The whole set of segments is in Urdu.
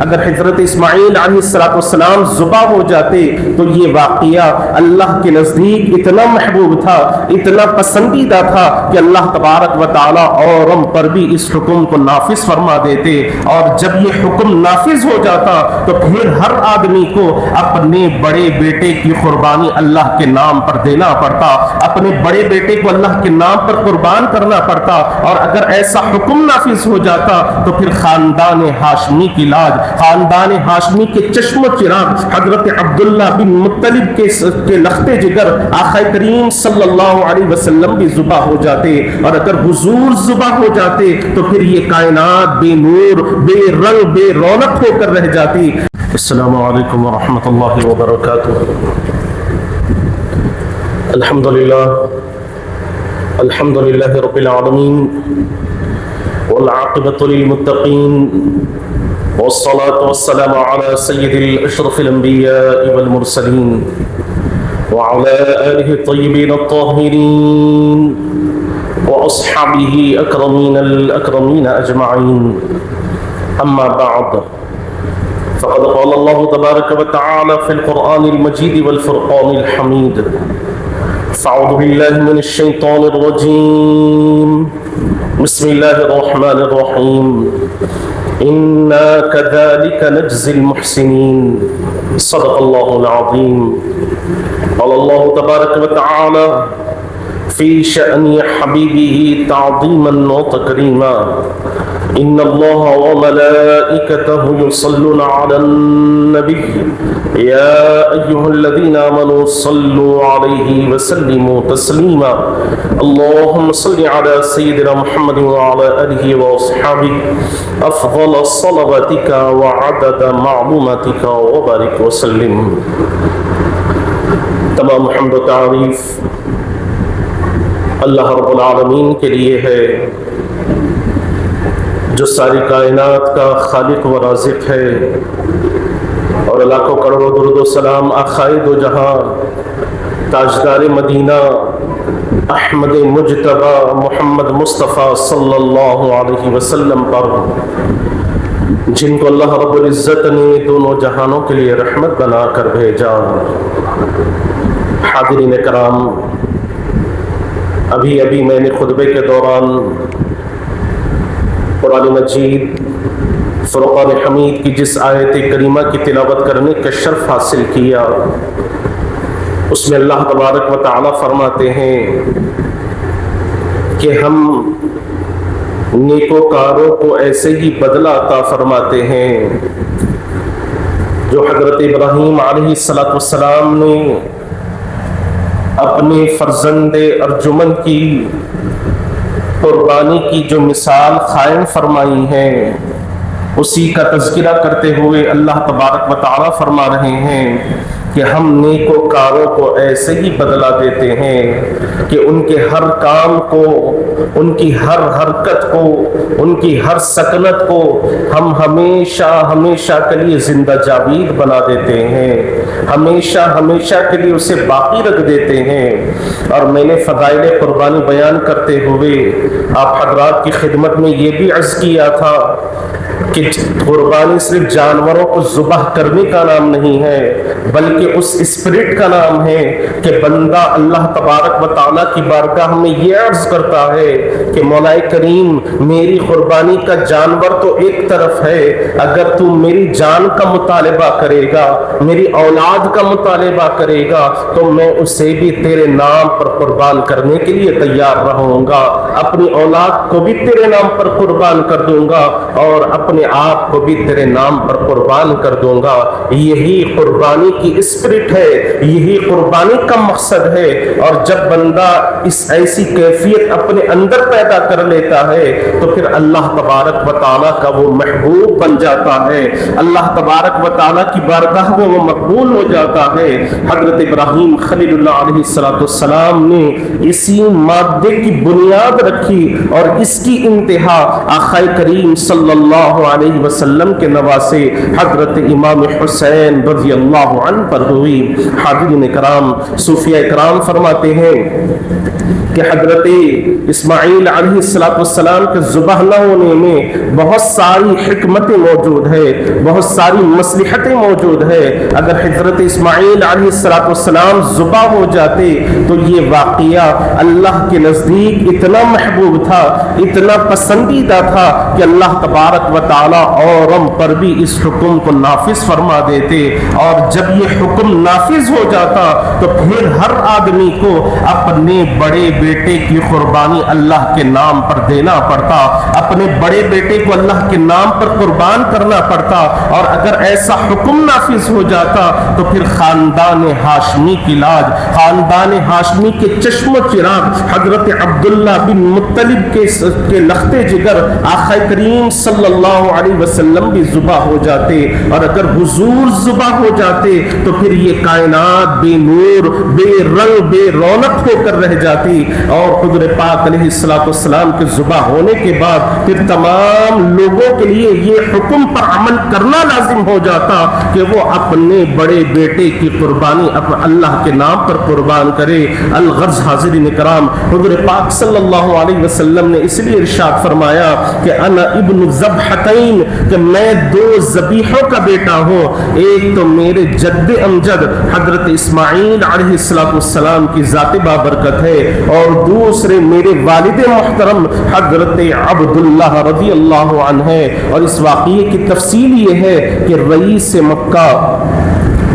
اگر حضرت اسماعیل علیہ السلام ذبح ہو جاتے تو یہ واقعہ اللہ کے نزدیک اتنا محبوب تھا، اتنا پسندیدہ تھا کہ اللہ تبارک و تعالی اورم پر بھی اس حکم کو نافذ فرما دیتے، اور جب یہ حکم نافذ ہو جاتا تو پھر ہر آدمی کو اپنے بڑے بیٹے کی قربانی اللہ کے نام پر دینا پڑتا، اپنے بڑے بیٹے کو اللہ کے نام پر قربان کرنا پڑتا، اور اگر ایسا حکم نافذ ہو جاتا تو پھر خاندان ہاشمی کی لاج، خاندان ہاشمی کے چشم و چراغ حضرت عبداللہ بن مطلب کے لختے جگر آقا کریم صلی اللہ علیہ وسلم بھی ذبح ہو جاتے، اور اگر حضور ذبح ہو جاتے تو پھر یہ کائنات بے نور، بے رنگ، بے رونق ہو کر رہ جاتی۔ السلام علیکم ورحمۃ اللہ وبرکاتہ۔ الحمد للہ رب العالمین، والعاقبۃ للمتقین، والصلاة والسلام على سید الاشرف الانبیاء والمرسلین، وعلى آلہ الطیبین الطاہرین، واصحابہ اکرمین الاکرمین اجمعین، اما بعد، فقد قال اللہ تبارک وتعالی فی القرآن المجید والفرقان الحمید، فاعوذ باللہ من الشیطان الرجیم، بسم اللہ الرحمن الرحیم، انا كذلك نجزی المحسنین، صدق اللہ العظیم۔ قال اللہ تبارک وتعالی فی شأن حبیبہ تعظیما وتکریما، ان اللہ وملائکتہ یصلون علی النبی یا ایہا الذین آمنوا صلوا علیہ وسلموا تسلیما، اللہم صل علی سیدنا محمد وعلی آلہ واصحابہ افضل صلواتک وعدد معلوماتک وبارک وسلم۔ تمام حمد و تعریف اللہ رب العالمین کے لیے ہے، جو ساری کائنات کا خالق و رازق ہے، اور لاکھوں کروڑوں درود و سلام آقائے دو جہاں، تاجدار مدینہ، احمد مجتبی محمد مصطفیٰ صلی اللہ علیہ وسلم پر، جن کو اللہ رب العزت نے دونوں جہانوں کے لیے رحمت بنا کر بھیجا۔ حاضرین کرام، ابھی میں نے خطبے کے دوران قرآن مجید فرقان حمید کی جس آیت کریمہ کی تلاوت کرنے کا شرف حاصل کیا، اس میں اللہ تبارک و تعالی فرماتے ہیں کہ ہم نیکوکاروں کو ایسے ہی بدلہ عطا فرماتے ہیں جو حضرت ابراہیم علیہ السلام نے اپنے فرزند ارجمن کی قربانی کی جو مثال قائم فرمائی ہے، اسی کا تذکرہ کرتے ہوئے اللہ تبارک و تعالی فرما رہے ہیں کہ ہم نیکوکاروں کو ایسے ہی بدلہ دیتے ہیں کہ ان کے ہر کام کو، ان کی ہر حرکت کو، ان کی ہر سکنت کو ہم ہمیشہ کے لیے زندہ جاوید بنا دیتے ہیں، ہمیشہ کے لیے اسے باقی رکھ دیتے ہیں۔ اور میں نے فضائل قربانی بیان کرتے ہوئے آپ حضرات کی خدمت میں یہ بھی عرض کیا تھا کہ قربانی صرف جانوروں کو ذبح کرنے کا نام نہیں ہے، بلکہ اس اسپرٹ کا نام ہے کہ بندہ اللہ تبارک و تعالیٰ کی بارگاہ میں یہ عرض کرتا ہے کہ مولا کریم، میری قربانی کا جانور تو ایک طرف ہے، اگر تو میری جان کا مطالبہ کرے گا، میری اولاد کا مطالبہ کرے گا، تو میں اسے بھی تیرے نام پر قربان کرنے کے لیے تیار رہوں گا، اپنی اولاد کو بھی تیرے نام پر قربان کر دوں گا، اور اپنے آپ کو بھی تیرے نام پر قربان کر دوں گا۔ یہی قربانی کی اسپرٹ ہے، یہی قربانی کا مقصد ہے۔ اور جب بندہ اس ایسی کیفیت اپنے اندر پیدا کر لیتا ہے تو پھر اللہ تبارک و تعالیٰ کا وہ محبوب بن جاتا ہے، اللہ تبارک و تعالیٰ کی بارگاہ میں وہ مقبول ہو جاتا ہے۔ حضرت ابراہیم خلیل اللہ علیہ السلام نے اسی مادے کی بنیاد رکھی، اور اس کی انتہا آقا کریم صلی اللہ علیہ وسلم کے نواسے حضرت امام حسین رضی اللہ عنہ پر ہوئی۔ حاضرین کرام، صوفیاء کرام فرماتے ہیں کہ حضرت اسماعیل علیہ السلام کے ذبح نہ ہونے میں بہت ساری حکمتیں موجود ہے، بہت ساری مصلحتیں موجود ہے۔ اگر حضرت اسماعیل علیہ السلام ذبح ہو جاتے تو یہ واقعہ اللہ کے نزدیک اتنا محبوب تھا، اتنا پسندیدہ تھا کہ اللہ تبارک و تعالی اورم پر بھی اس حکم کو نافذ فرما دیتے، اور جب یہ حکم نافذ ہو جاتا تو پھر ہر آدمی کو اپنے بڑے بیٹے کی قربانی اللہ کے نام پر دینا پڑتا، اپنے بڑے بیٹے کو اللہ کے نام پر قربان کرنا پڑتا۔ اور اگر ایسا حکم نافذ ہو جاتا تو پھر خاندان ہاشمی کی لاج، خاندان ہاشمی کے چشم و چراغ حضرت عبداللہ بن مطلب کے لخت جگر آقا کریم صلی اللہ علیہ وسلم بھی ذبح ہو جاتے، اور اگر حضور ذبح ہو جاتے تو پھر یہ کائنات بے نور، بے رنگ، بے رونق ہو کر رہ جاتی۔ اور حضور پاک علیہ السلام کے ذبح ہونے کے بعد پھر تمام لوگوں کے لیے یہ حکم پر عمل کرنا لازم ہو جاتا کہ وہ اپنے بڑے بیٹے کی قربانی اللہ کے نام پر قربان کرے۔ الغرض حاضرین کرام، حضور پاک صلی اللہ علیہ وسلم نے اس لیے ارشاد فرمایا کہ انا ابن ذبحتین، کہ میں دو ذبیحوں کا بیٹا ہوں، ایک تو میرے جد امجد حضرت اسماعیل علیہ السلام کی ذات بابرکت ہے، اور دوسرے میرے والد محترم حضرت عبداللہ رضی اللہ عنہ ہے۔ اور اس واقعے کی تفصیل یہ ہے کہ رئیس مکہ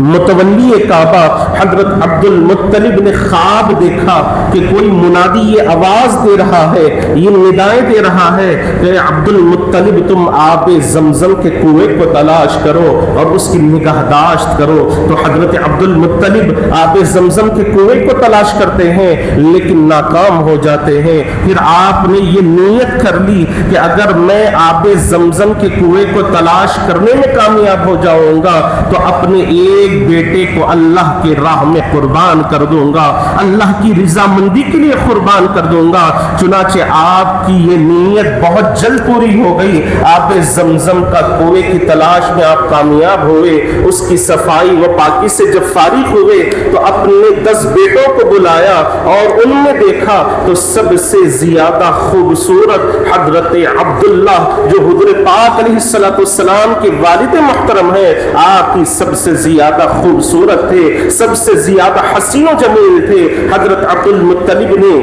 متولی کعبہ حضرت عبد المطلب نے خواب دیکھا کہ کوئی منادی یہ آواز دے رہا ہے، یہ ندائیں دے رہا ہے کہ عبد المطلب تم آب زمزم کے کنویں کو تلاش کرو اور اس کی نگہداشت کرو۔ تو حضرت عبد المطلب آب زمزم کے کنویں کو تلاش کرتے ہیں لیکن ناکام ہو جاتے ہیں۔ پھر آپ نے یہ نیت کر لی کہ اگر میں آب زمزم کے کنویں کو تلاش کرنے میں کامیاب ہو جاؤں گا تو اپنے ایک بیٹے کو اللہ کی راہ میں قربان کر دوں گا، اللہ کی رضامندی کے لیے قربان کر دوں گا۔ چنانچہ آپ کی یہ نیت بہت جلد پوری ہو گئی۔ آب زمزم کا کنویں کی تلاش میں آپ کامیاب ہوئے، اس کی صفائی و پاکی سے جب فارغ ہوئے تو اپنے 10 بیٹوں کو بلایا اور ان میں دیکھا تو سب سے زیادہ خوبصورت حضرت عبداللہ جو حضور پاک علیہ السلام کے والد محترم ہیں، آپ کی سب سے زیادہ خوبصورت تھے، سب سے زیادہ حسین و جمیل تھے۔ حضرت عبد المطلب نے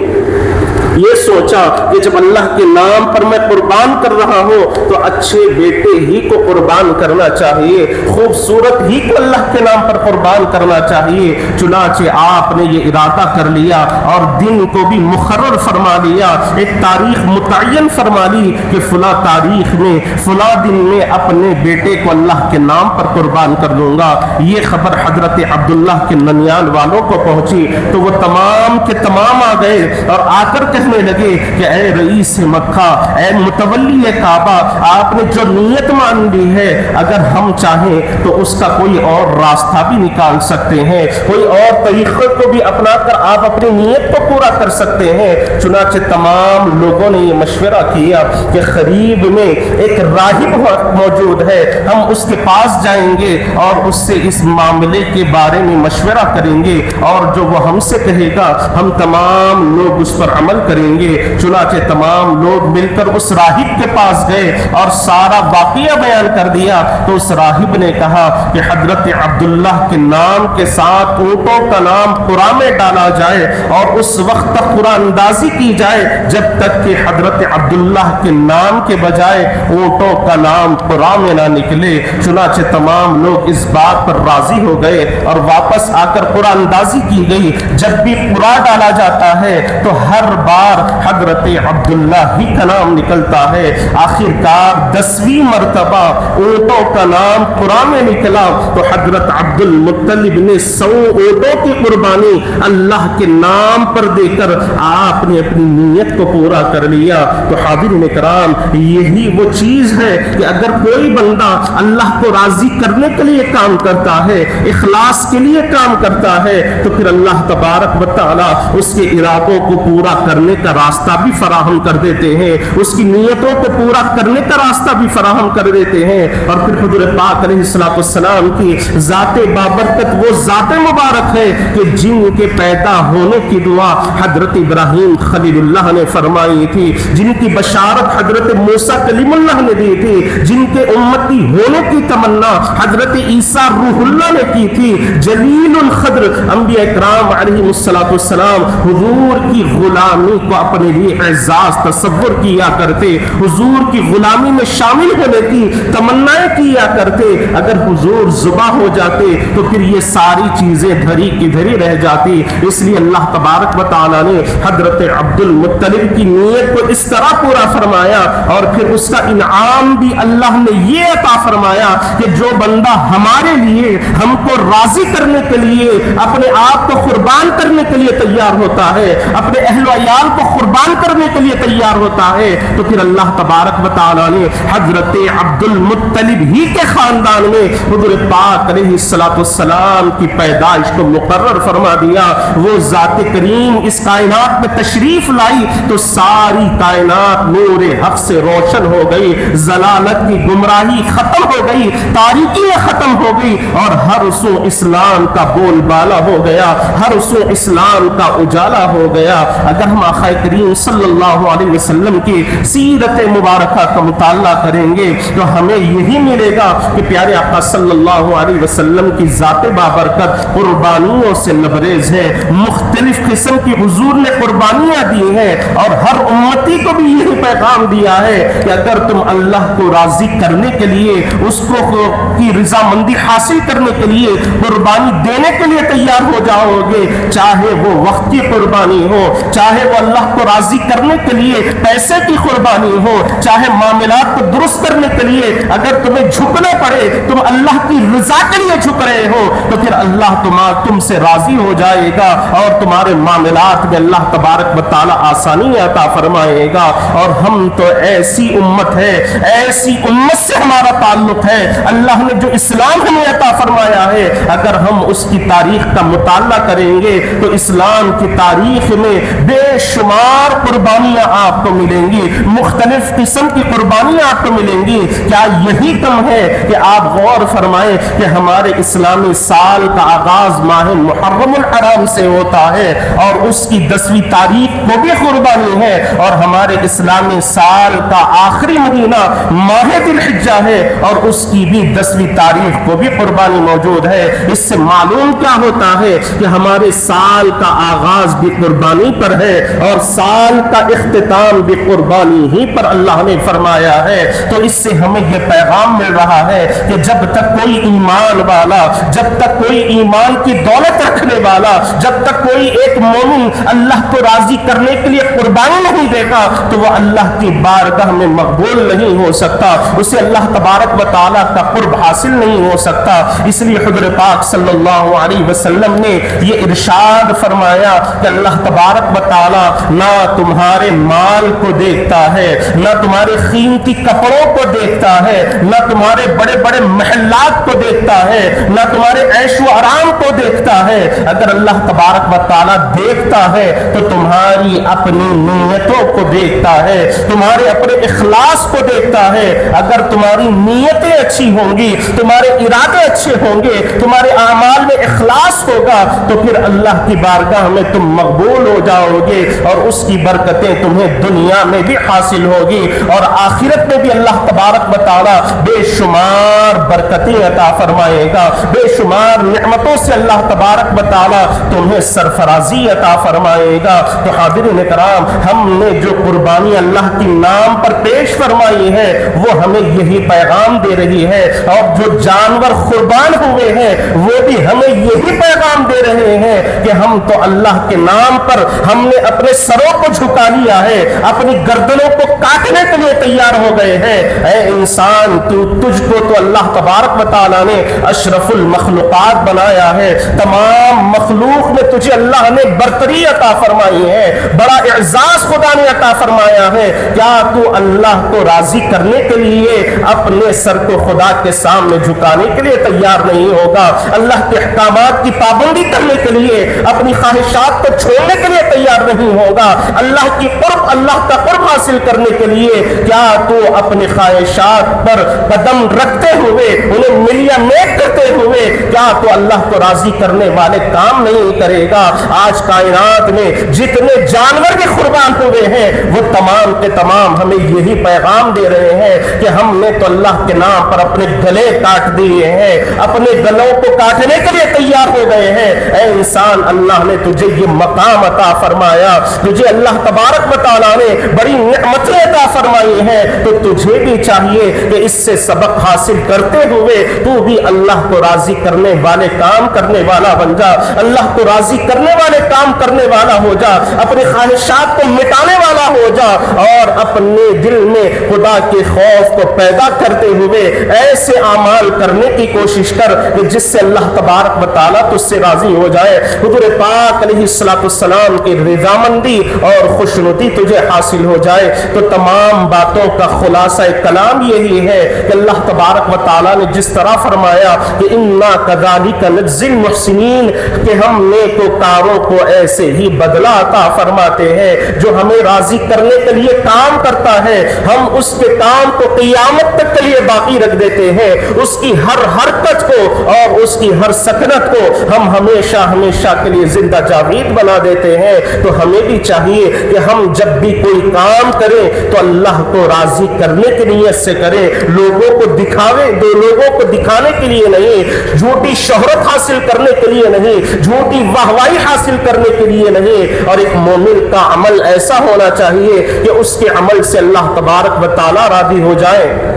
یہ سوچا کہ جب اللہ کے نام پر میں قربان کر رہا ہوں تو اچھے بیٹے ہی کو قربان کرنا چاہیے، خوبصورت ہی کو اللہ کے نام پر قربان کرنا چاہیے۔ چنانچہ آپ نے یہ ارادہ کر لیا اور دن کو بھی مقرر فرما لیا، ایک تاریخ متعین فرما لی کہ فلاں تاریخ میں فلاں دن میں اپنے بیٹے کو اللہ کے نام پر قربان کر دوں گا۔ یہ خبر حضرت عبداللہ کے ننیال والوں کو پہنچی تو وہ تمام کے تمام آ گئے اور آ کر کہنے لگے کہ اے رئیس مکہ، اے متولی کعبہ، آپ نے جو نیت مان لی ہے اگر ہم چاہیں تو اس کا کوئی اور راستہ بھی نکال سکتے ہیں، کوئی اور طریقے کو بھی اپنا کر آپ اپنی نیت کو پورا کر سکتے ہیں۔ چنانچہ تمام لوگوں نے یہ مشورہ کیا کہ قریب میں ایک راہب موجود ہے، ہم اس کے پاس جائیں گے اور اس سے اس معاملے کے بارے میں مشورہ کریں گے اور جو وہ ہم سے کہے گا ہم تمام لوگ اس پر عمل کریں گے۔ چنانچہ تمام لوگ مل کر اس راہب کے پاس گئے اور سارا واقعہ بیان کر دیا تو اس راہب نے کہا کہ حضرت عبداللہ کے نام کے ساتھ اونٹوں کا نام قرآن میں ڈالا جائے اور اس وقت تک قرآن اندازی کی جائے جب تک کہ حضرت عبداللہ کے نام کے بجائے اونٹوں کا نام قرآن میں نہ نکلے۔ چنانچہ تمام لوگ اس بات پر راضی ہو گئے اور واپس آ کر قرآن اندازی کی گئی۔ جب بھی قرآن ڈالا جاتا ہے تو ہر بار حضرت عبداللہ ہی کا نام نکلتا ہے۔ آخر کار 10ویں مرتبہ اونٹوں کا نام قرآن میں نکلا تو حضرت عبد المطلب نے 100 اونٹوں کی قربانی اللہ کے نام پر دے کر آپ نے اپنی نیت کو پورا کر لیا۔ تو حاضرین کرام، یہی وہ چیز ہے کہ اگر کوئی بندہ اللہ کو راضی کرنے کے لیے کام کرتا ہے، اخلاص کے لیے کام کرتا ہے تو پھر اللہ تبارک و تعالی اس کے ارادوں کو پورا کرنے کرنے کا راستہ بھی فراہم کر دیتے ہیں، اس کی نیتوں کو پورا کرنے کا راستہ بھی فراہم کر دیتے ہیں۔ اور پھر حضور پاک علیہ السلام کی ذات بابرکت وہ ذات مبارک ہے کہ جن کے پیدا ہونے کی دعا حضرت ابراہیم خلیل اللہ نے فرمائی تھی، جن کی بشارت حضرت موسیٰ کلیم اللہ نے دی تھی، جن کے امتی ہونے کی تمنا حضرت عیسیٰ روح اللہ نے کی تھی، جلیل القدر انبیاء اکرام علیہ السلام حضور کی غلامی کو اپنے لیے اعزاز تصور کیا کرتے، حضور کی غلامی میں شامل ہونے کی تمنائیں کیا کرتے۔ اگر حضور ذبح ہو جاتے تو پھر یہ ساری چیزیں دھری کی دھری رہ جاتی۔ اس لیے اللہ تبارک و تعالیٰ نے حضرت عبد المطلب کی نیت کو اس طرح پورا فرمایا، اور پھر اس کا انعام بھی اللہ نے یہ عطا فرمایا کہ جو بندہ ہمارے لیے ہم کو راضی کرنے کے لیے اپنے آپ کو قربان کرنے کے لیے تیار ہوتا ہے، اپنے اہل و عیال کو قربان کرنے کے لیے تیار ہوتا ہے، تو پھر اللہ تبارک و تعالیٰ نے حضرت عبد المطلب ہی کے خاندان میں حضور پاک علیہ السلام کی پیدائش کو مقرر فرما دیا۔ وہ ذات کریم اس کائنات میں تشریف لائی تو ساری کائنات نور حق سے روشن ہو گئی، ضلالت کی گمراہی ختم ہو گئی، تاریکی ختم ہو گئی، اور ہر سو اسلام کا بول بالا ہو گیا، ہر سو اسلام کا اجالا ہو گیا۔ اگر ہم آقا کریم صلی اللہ علیہ وسلم کی سیرت مبارکہ کا مطالعہ کریں گے تو ہمیں یہی ملے گا کہ پیارے آقا صلی اللہ علیہ وسلم کی ذات بابرکت قربانیوں سے لبریز ہے، مختلف قسم کی حضور نے قربانیاں دی ہیں، اور ہر امتی کو بھی یہی پیغام دیا ہے کہ اگر تم اللہ کو راضی کرنے کے لیے، اس کو کی رضامندی حاصل کرنے کے لیے قربانی دینے کے لیے تیار ہو جاؤ گے، چاہے وہ وقت کی قربانی ہو، چاہے وہ اللہ کو راضی کرنے کے لیے پیسے کی قربانی ہو، چاہے معاملات کو درست کرنے کے لیے اگر تمہیں جھکنا پڑے، تم اللہ کی رضا کے لیے جھک رہے ہو، تو پھر اللہ تم سے راضی ہو جائے گا، اور تمہارے معاملات میں اللہ تبارک و تعالی آسانی عطا فرمائے گا۔ اور ہم تو ایسی امت ہے، ایسی امت سے ہمارا تعلق ہے، اللہ نے جو اسلام ہمیں عطا فرمایا ہے، اگر ہم اس کی تاریخ کا مطالعہ کریں گے تو اسلام کی تاریخ میں بے شمار قربانیاں آپ کو ملیں گی، مختلف قسم کی قربانیاں آپ کو ملیں گی۔ کیا یہی کم ہے کہ آپ غور فرمائیں کہ ہمارے اسلامی سال کا آغاز ماہ محرم الحرام سے ہوتا ہے، اور اس کی 10ویں تاریخ کو بھی قربانی ہے، اور ہمارے اسلامی سال کا آخری مہینہ ماہ ذی الحجہ ہے، اور اس کی بھی 10ویں تاریخ کو بھی قربانی موجود ہے۔ اس سے معلوم کیا ہوتا ہے کہ ہمارے سال کا آغاز بھی قربانی پر ہے، اور سال کا اختتام بھی قربانی ہی پر اللہ نے فرمایا ہے۔ تو اس سے ہمیں یہ پیغام مل رہا ہے کہ جب تک کوئی ایمان والا، جب تک کوئی ایمان کی دولت رکھنے والا، جب تک کوئی ایک مومن اللہ کو راضی کرنے کے لیے قربانی نہیں دے گا تو وہ اللہ کی بارگاہ میں مقبول نہیں ہو سکتا، اسے اللہ تبارک و تعالیٰ کا قرب حاصل نہیں ہو سکتا۔ اس لیے حضور پاک صلی اللہ علیہ وسلم نے یہ ارشاد فرمایا کہ اللہ تبارک و تعالیٰ نہ تمہارے مال کو دیکھتا ہے، نہ تمہارے قیمتی کپڑوں کو دیکھتا ہے، نہ تمہارے بڑے بڑے محلات کو دیکھتا ہے، نہ تمہارے عیش و آرام کو دیکھتا ہے۔ اگر اللہ تبارک و تعالیٰ دیکھتا ہے تو تمہاری اپنی نیتوں کو دیکھتا ہے، تمہارے اپنے اخلاص کو دیکھتا ہے۔ اگر تمہاری نیتیں اچھی ہوں گی، تمہارے ارادے اچھے ہوں گے، تمہارے اعمال میں اخلاص ہوگا، تو پھر اللہ کی بارگاہ میں تم مقبول ہو جاؤ گے، اور اس کی برکتیں تمہیں دنیا میں بھی حاصل ہوگی، اور آخرت میں بھی اللہ تبارک و تعالیٰ بے شمار برکتیں عطا فرمائے گا، بے شمار نعمتوں سے اللہ تبارک و تعالیٰ تمہیں سرفرازی عطا فرمائے گا۔ تو حاضرین کرام، ہم نے جو قربانی اللہ کے نام پر پیش فرمائی ہے وہ ہمیں یہی پیغام دے رہی ہے، اور جو جانور قربان ہوئے ہیں وہ بھی ہمیں یہی پیغام دے رہے ہیں کہ ہم تو اللہ کے نام پر ہم نے اپنے سروں کو جھکا لیا ہے، اپنی گردنوں کو کاٹنے کے لیے تیار ہو گئے ہیں۔ اے انسان، تجھ کو تو اللہ تبارک و تعالیٰ نے اشرف المخلوقات بنایا ہے، تمام مخلوق میں تجھے اللہ نے برتری عطا فرمائی ہے، بڑا اعزاز خدا نے عطا فرمایا ہے۔ کیا تو اللہ کو راضی کرنے کے لیے اپنے سر کو خدا کے سامنے جھکانے کے لیے تیار نہیں ہوگا، اللہ کے احکامات کی پابندی کرنے کے لیے اپنی خواہشات کو چھوڑنے کے لیے تیار نہیں ہوگا. اللہ کی قرب, اللہ کا قرب حاصل کرنے کے لیے کیا تو اپنی خواہشات پر قدم رکھتے ہوئے, انہیں ملیا میٹ کرتے ہوئے, کیا تو اللہ کو راضی کرنے والے کام نہیں کرے گا؟ آج کائنات میں جتنے جانور بھی قربان ہوئے ہیں وہ تمام کے تمام ہمیں یہی پیغام دے رہے ہیں کہ ہم نے تو اللہ کے نام پر اپنے گلے کاٹ دیے ہیں, اپنے گلوں کو کاٹنے کے لیے تیار ہو گئے ہیں. اے انسان, اللہ نے تجھے یہ مقام عطا فرمایا, تجھے اللہ تبارک و تعالیٰ نے بڑی نعمتیں عطا فرمائی ہیں, تو تجھے بھی چاہیے کہ اس سے سبق حاصل کرتے ہوئے تو بھی اللہ کو راضی کرنے والے کام کرنے والا بن جا, اللہ کو راضی کرنے والے کام کرنے والا ہو جا, اپنی خواہشات کو مٹانے والا ہو جا, اور اپنے دل میں خدا کے خوف کو پیدا کرتے ہوئے ایسے اعمال کرنے کی کوشش کر کہ جس سے اللہ تبارک و تعالیٰ تجھ سے راضی ہو جائے. حضور پاک علیہ السلام کی رضامندی اور خوشنودی تجھے حاصل ہو جائے. تو تمام باتوں کا خلاصہ کلام یہی ہے کہ اللہ تبارک و تعالیٰ نے جس طرح فرمایا کہ انا کذالک نجزی المحسنین, کہ ہم نیکوکاروں کو ایسے ہی بدلہ عطا فرماتے ہیں. جو ہمیں راضی کرنے کے لیے کام کرتا ہے ہم اس کے کام کو قیامت تک کے لیے باقی رکھ دیتے ہیں, اس کی ہر حرکت کو اور اس کی ہر سکنت کو ہم ہمیشہ ہمیشہ کے لیے زندہ جاوید بنا دیتے ہیں. تو ہمیں بھی چاہیے کہ ہم جب بھی کوئی کام کریں تو اللہ کو راضی کرنے کی نیت سے کریں, لوگوں کو دکھاوے, دو لوگوں کو دکھانے کے لیے نہیں, جھوٹی شہرت حاصل کرنے کے لیے نہیں, جھوٹی واہوائی حاصل کرنے کے لیے نہیں. اور ایک مومن کا عمل ایسا ہونا چاہیے کہ اس کے عمل سے اللہ تبارک و تعالیٰ راضی ہو جائے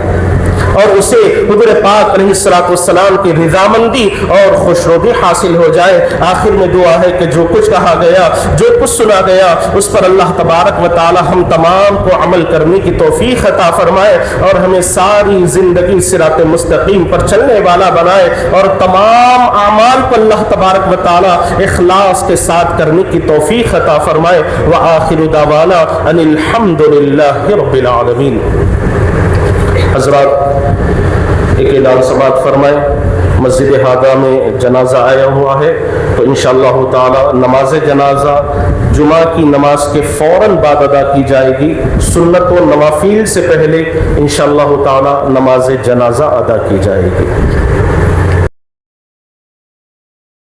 اور اسے حضور پاک علیہ السلام کی رضامندی اور خوشنودی حاصل ہو جائے. آخر میں دعا ہے کہ جو کچھ کہا گیا, جو کچھ سنا گیا, اس پر اللہ تبارک و تعالی ہم تمام کو عمل کرنے کی توفیق عطا فرمائے اور ہمیں ساری زندگی صراط مستقیم پر چلنے والا بنائے, اور تمام اعمال کو اللہ تبارک و تعالی اخلاص کے ساتھ کرنے کی توفیق عطا فرمائے. وآخر دعوانا ان الحمد للہ رب العالمین. حضرات ایک اعلان سماعت فرمائیں. مسجد ہادہ میں جنازہ آیا ہوا ہے, تو انشاءاللہ تعالی نماز جنازہ جمعہ کی نماز کے فوراً بعد ادا کی جائے گی. سنت و نوافل سے پہلے انشاءاللہ تعالی نماز جنازہ ادا کی جائے گی.